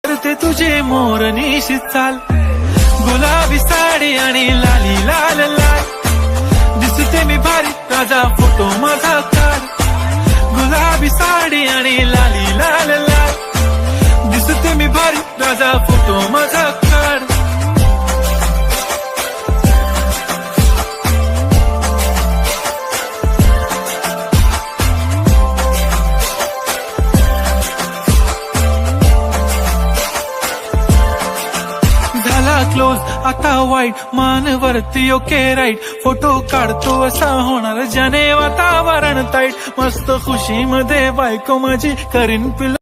करते तुझे मोरनीशी चाल, गुलाबी साडी आणि लाली लाल लाल, दिसते मी भारी राजा फोटो माझा काढ, गुलाबी साडी आणि लाली लाल लाल, दिसते मी भारी राजा फोटो माझा काढ. झाला क्लोज आता वाईट, मानवरती ओके राईट, फोटो काढतो असा होणार ज्याने वातावरण ताईट, मस्त खुशी मध्ये बायको माझी करीन पिल